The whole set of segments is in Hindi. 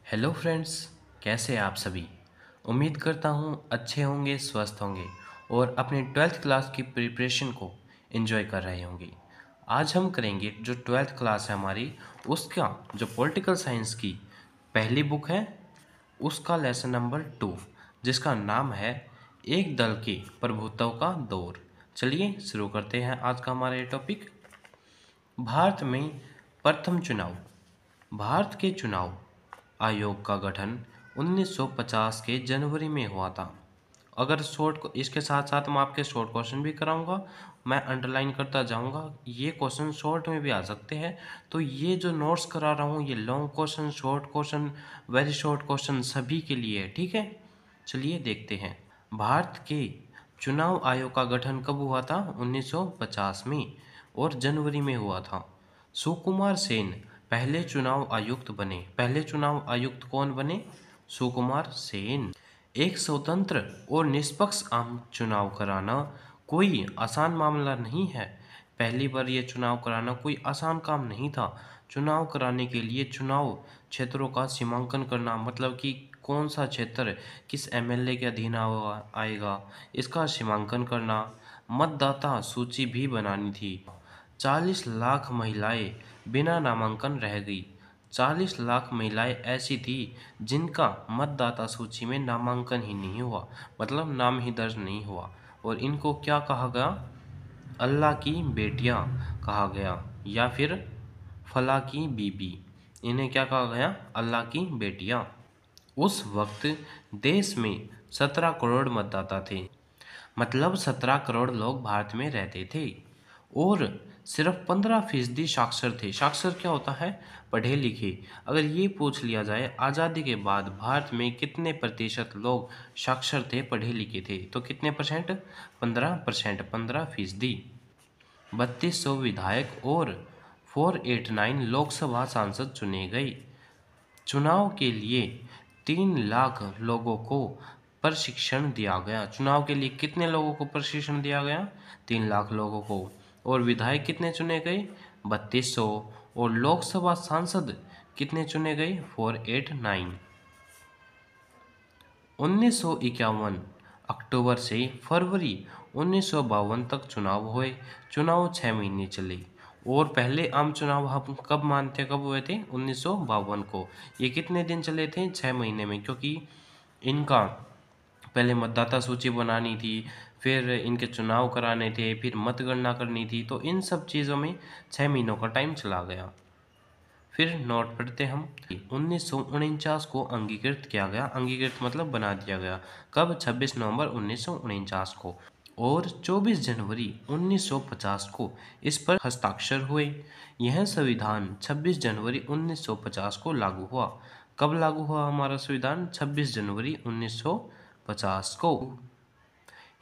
हेलो फ्रेंड्स, कैसे हैं आप सभी। उम्मीद करता हूँ अच्छे होंगे, स्वस्थ होंगे और अपनी ट्वेल्थ क्लास की प्रिपरेशन को एंजॉय कर रहे होंगे। आज हम करेंगे जो ट्वेल्थ क्लास है हमारी, उसका जो पॉलिटिकल साइंस की पहली बुक है उसका लेसन नंबर 2, जिसका नाम है एक दल के प्रभुत्व का दौर। चलिए शुरू करते हैं आज का हमारा ये टॉपिक। भारत में प्रथम चुनाव। भारत के चुनाव आयोग का गठन 1950 के जनवरी में हुआ था। अगर इसके साथ साथ मैं आपके शॉर्ट क्वेश्चन भी कराऊंगा, मैं अंडरलाइन करता जाऊंगा। ये क्वेश्चन शॉर्ट में भी आ सकते हैं, तो ये जो नोट्स करा रहा हूँ ये long question, short question, very short question सभी के लिए है, ठीक है। चलिए देखते हैं। भारत के चुनाव आयोग का गठन कब हुआ था? 1950 में और जनवरी में हुआ था। सुकुमार सेन पहले चुनाव आयुक्त बने। पहले चुनाव आयुक्त कौन बने? सुकुमार सेन। एक स्वतंत्र और निष्पक्ष आम चुनाव कराना कोई आसान मामला नहीं है। पहली बार ये चुनाव कराना कोई आसान काम नहीं था। चुनाव कराने के लिए चुनाव क्षेत्रों का सीमांकन करना, मतलब कि कौन सा क्षेत्र किस एमएलए के अधीन आएगा, इसका सीमांकन करना। मतदाता सूची भी बनानी थी। 40 लाख महिलाएं बिना नामांकन रह गई। 40 लाख महिलाएं ऐसी थी जिनका मतदाता सूची में नामांकन ही नहीं हुआ, मतलब नाम ही दर्ज नहीं हुआ, और इनको क्या कहा गया? अल्लाह की बेटियां कहा गया, या फिर फला की बीबी। इन्हें क्या कहा गया? अल्लाह की बेटियां। उस वक्त देश में 17 करोड़ मतदाता थे, मतलब 17 करोड़ लोग भारत में रहते थे, और सिर्फ 15% साक्षर थे। साक्षर क्या होता है? पढ़े लिखे। अगर ये पूछ लिया जाए आज़ादी के बाद भारत में कितने प्रतिशत लोग साक्षर थे, पढ़े लिखे थे, तो कितने परसेंट? 15%, 15%। 3200 विधायक और 489 लोकसभा सांसद चुने गए। चुनाव के लिए 3 लाख लोगों को प्रशिक्षण दिया गया। चुनाव के लिए कितने लोगों को प्रशिक्षण दिया गया? 3 लाख लोगों को। और विधायक कितने चुने गए? 3200। और लोकसभा सांसद कितने चुने गए? 489। 1951 अक्टूबर से फरवरी 1952 तक चुनाव हुए। चुनाव 6 महीने चले। और पहले आम चुनाव हम कब मानते, कब हुए थे? 1952 को। ये कितने दिन चले थे? 6 महीने में, क्योंकि इनका पहले मतदाता सूची बनानी थी, फिर इनके चुनाव कराने थे, फिर मतगणना करनी थी, तो इन सब चीज़ों में 6 महीनों का टाइम चला गया। फिर नोट पढ़ते हम। 1949 को अंगीकृत किया गया। अंगीकृत मतलब बना दिया गया। कब? 26 नवंबर 1949 को। और 24 जनवरी 1950 को इस पर हस्ताक्षर हुए। यह संविधान 26 जनवरी 1950 को लागू हुआ। कब लागू हुआ हमारा संविधान? 26 जनवरी 1950 को।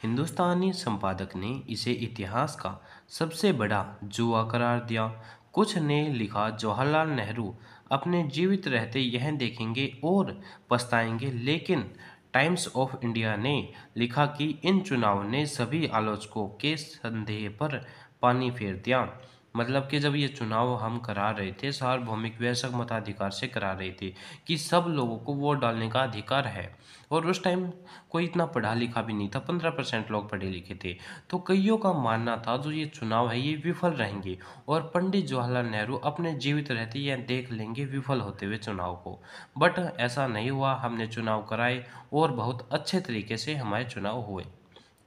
हिंदुस्तानी संपादक ने इसे इतिहास का सबसे बड़ा जुआ करार दिया। कुछ ने लिखा, जवाहरलाल नेहरू अपने जीवित रहते यह देखेंगे और पछताएंगे, लेकिन टाइम्स ऑफ इंडिया ने लिखा कि इन चुनाव ने सभी आलोचकों के संदेह पर पानी फेर दिया। मतलब कि जब ये चुनाव हम करा रहे थे, सार्वभौमिक वयस्क मताधिकार से करा रहे थे कि सब लोगों को वोट डालने का अधिकार है, और उस टाइम कोई इतना पढ़ा लिखा भी नहीं था, 15% लोग पढ़े लिखे थे। तो कईयों का मानना था जो ये चुनाव है ये विफल रहेंगे, और पंडित जवाहरलाल नेहरू अपने जीवित रहते यह देख लेंगे विफल होते हुए चुनाव को। बट ऐसा नहीं हुआ, हमने चुनाव कराए और बहुत अच्छे तरीके से हमारे चुनाव हुए,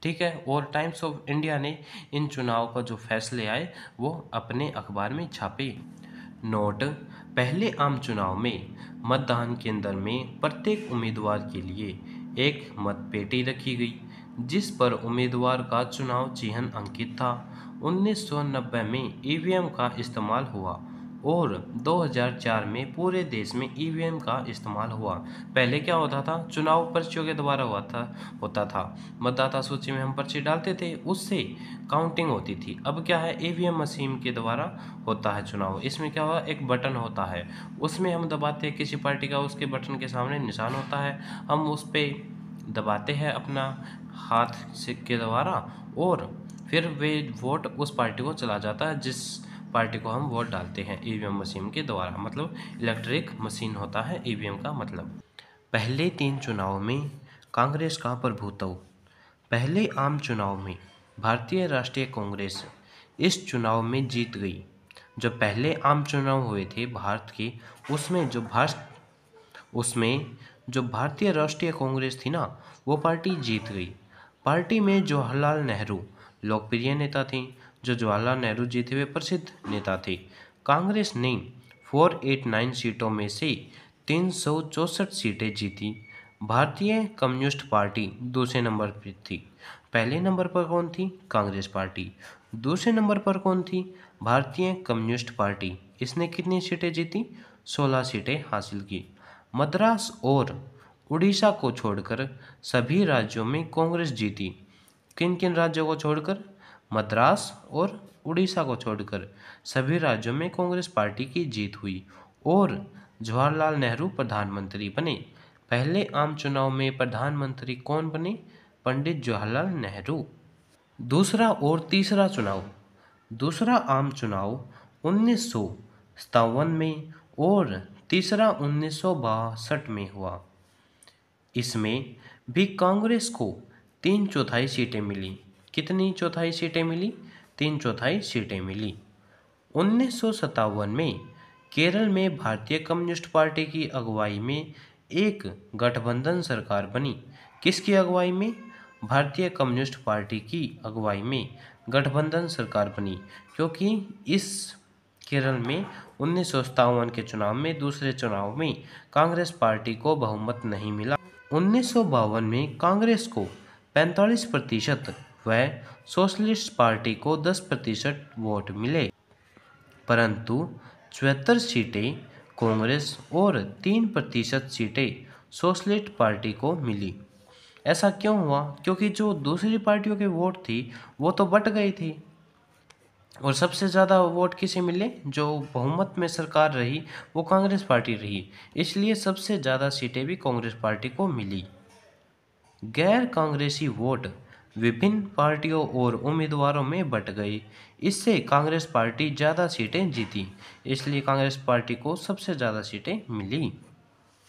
ठीक है। और टाइम्स ऑफ इंडिया ने इन चुनाव का जो फैसले आए वो अपने अखबार में छापे। नोट: पहले आम चुनाव में मतदान केंद्र में प्रत्येक उम्मीदवार के लिए एक मतपेटी रखी गई, जिस पर उम्मीदवार का चुनाव चिन्ह अंकित था। 1990 में ईवीएम का इस्तेमाल हुआ और 2004 में पूरे देश में ईवीएम का इस्तेमाल हुआ। पहले क्या होता था? चुनाव पर्चियों के द्वारा होता था। मतदाता सूची में हम पर्ची डालते थे, उससे काउंटिंग होती थी। अब क्या है? ईवीएम मशीन के द्वारा होता है चुनाव। इसमें क्या हुआ? एक बटन होता है, उसमें हम दबाते हैं किसी पार्टी का, उसके बटन के सामने निशान होता है, हम उस पर दबाते हैं अपना हाथ से के द्वारा, और फिर वे वोट उस पार्टी को चला जाता है जिस पार्टी को हम वोट डालते हैं ईवीएम मशीन के द्वारा, मतलब इलेक्ट्रिक मशीन होता है ईवीएम का मतलब। पहले 3 चुनाव में कांग्रेस का प्रभुत्व। पहले आम चुनाव में भारतीय राष्ट्रीय कांग्रेस इस चुनाव में जीत गई। जो पहले आम चुनाव हुए थे भारत के, उसमें जो भारतीय राष्ट्रीय कांग्रेस थी ना, वो पार्टी जीत गई। पार्टी में जवाहरलाल नेहरू लोकप्रिय नेता थे। जो जवाहरलाल नेहरू जी थे वे प्रसिद्ध नेता थे। कांग्रेस ने 489 सीटों में से 364 सीटें जीती। भारतीय कम्युनिस्ट पार्टी दूसरे नंबर पर थी। पहले नंबर पर कौन थी? कांग्रेस पार्टी। दूसरे नंबर पर कौन थी? भारतीय कम्युनिस्ट पार्टी। इसने कितनी सीटें जीती? 16 सीटें हासिल की। मद्रास और उड़ीसा को छोड़कर सभी राज्यों में कांग्रेस जीती। किन किन राज्यों को छोड़कर? मद्रास और उड़ीसा को छोड़कर सभी राज्यों में कांग्रेस पार्टी की जीत हुई और जवाहरलाल नेहरू प्रधानमंत्री बने। पहले आम चुनाव में प्रधानमंत्री कौन बने? पंडित जवाहरलाल नेहरू। दूसरा और तीसरा चुनाव। दूसरा आम चुनाव 1957 में और तीसरा 1962 में हुआ। इसमें भी कांग्रेस को 3/4 सीटें मिली। कितनी चौथाई सीटें मिली? 3/4 सीटें मिली। 1957 में केरल में भारतीय कम्युनिस्ट पार्टी की अगुवाई में एक गठबंधन सरकार बनी। किसकी अगुवाई में? भारतीय कम्युनिस्ट पार्टी की अगुवाई में गठबंधन सरकार बनी, क्योंकि इस केरल में 1957 के चुनाव में, दूसरे चुनाव में कांग्रेस पार्टी को बहुमत नहीं मिला। 1952 में कांग्रेस को 45% व सोशलिस्ट पार्टी को 10% वोट मिले, परंतु 74 सीटें कांग्रेस और 3% सीटें सोशलिस्ट पार्टी को मिली। ऐसा क्यों हुआ? क्योंकि जो दूसरी पार्टियों के वोट थी वो तो बट गए थे और सबसे ज़्यादा वोट किसे मिले? जो बहुमत में सरकार रही वो कांग्रेस पार्टी रही, इसलिए सबसे ज़्यादा सीटें भी कांग्रेस पार्टी को मिली। गैर कांग्रेसी वोट विभिन्न पार्टियों और उम्मीदवारों में बट गए। इससे कांग्रेस पार्टी ज़्यादा सीटें जीती, इसलिए कांग्रेस पार्टी को सबसे ज़्यादा सीटें मिली।